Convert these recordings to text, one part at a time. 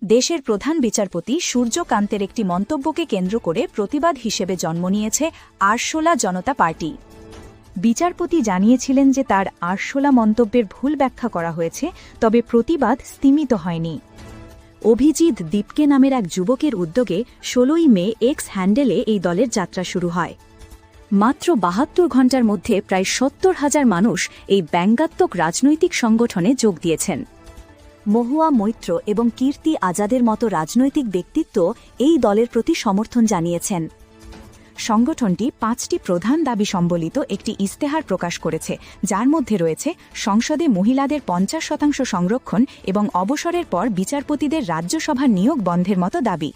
দেশের প্রধান বিচারপতি সূর্যকান্তের একটি মন্তব্যকে কেন্দ্র করে প্রতিবাদ হিসেবে জন্ম নিয়েছে আরশোলা জনতা পার্টি। বিচারপতি জানিয়েছিলেন যে তার আরশোলা মন্তব্যের ভুল ব্যাখ্যা করা হয়েছে, তবে প্রতিবাদ স্তিমিত হয়নি। অভিজিৎ দীপকে নামের এক যুবকের উদ্যোগে ১৬ই মে এক্স হ্যান্ডেলে এই দলের যাত্রা শুরু হয়। মাত্র ৭২ ঘণ্টার মধ্যে প্রায় ৭০,০০০ মানুষ এই ব্যঙ্গাত্মক রাজনৈতিক সংগঠনে যোগ দিয়েছেন। মহুয়া মৈত্র এবং কীর্তি আজাদের মতো রাজনৈতিক ব্যক্তিত্ব এই দলের প্রতি সমর্থন জানিয়েছেন। সংগঠনটি ৫টি প্রধান দাবি সম্বলিত একটি ইস্তেহার প্রকাশ করেছে, যার মধ্যে রয়েছে সংসদে মহিলাদের ৫০% সংরক্ষণ এবং অবসরের পর বিচারপতিদের রাজ্যসভার নিয়োগ বন্ধের মতো দাবি।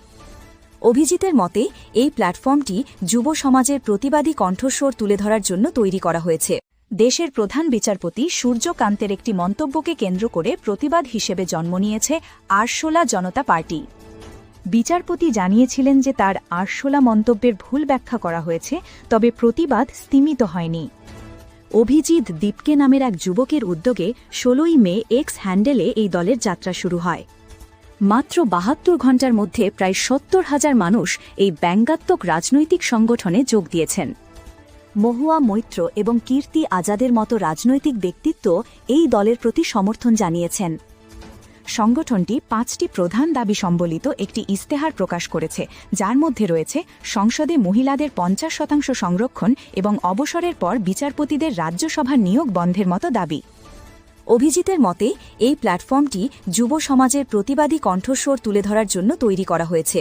অভিজিতের মতে এই প্ল্যাটফর্মটি যুব সমাজের প্রতিবাদী কণ্ঠস্বর তুলে ধরার জন্য তৈরি করা হয়েছে। দেশের প্রধান বিচারপতি সূর্যকান্তের একটি মন্তব্যকে কেন্দ্র করে প্রতিবাদ হিসেবে জন্ম নিয়েছে আরশোলা জনতা পার্টি। বিচারপতি জানিয়েছিলেন যে তার আরশোলা মন্তব্যের ভুল ব্যাখ্যা করা হয়েছে, তবে প্রতিবাদ স্তিমিত হয়নি। অভিজিৎ দীপকে নামের এক যুবকের উদ্যোগে ১৬ই মে এক্স হ্যান্ডেলে এই দলের যাত্রা শুরু হয়। মাত্র ৭২ ঘণ্টার মধ্যে প্রায় ৭০,০০০ মানুষ এই ব্যঙ্গাত্মক রাজনৈতিক সংগঠনে যোগ দিয়েছেন। মহুয়া মৈত্র এবং কীর্তি আজাদের মতো রাজনৈতিক ব্যক্তিত্ব এই দলের প্রতি সমর্থন জানিয়েছেন। সংগঠনটি ৫টি প্রধান দাবি সম্বলিত একটি ইস্তেহার প্রকাশ করেছে, যার মধ্যে রয়েছে সংসদে মহিলাদের ৫০% সংরক্ষণ এবং অবসরের পর বিচারপতিদের রাজ্যসভার নিয়োগ বন্ধের মতো দাবি। অভিজিতের মতে এই প্ল্যাটফর্মটি যুব সমাজের প্রতিবাদী কণ্ঠস্বর তুলে ধরার জন্য তৈরি করা হয়েছে।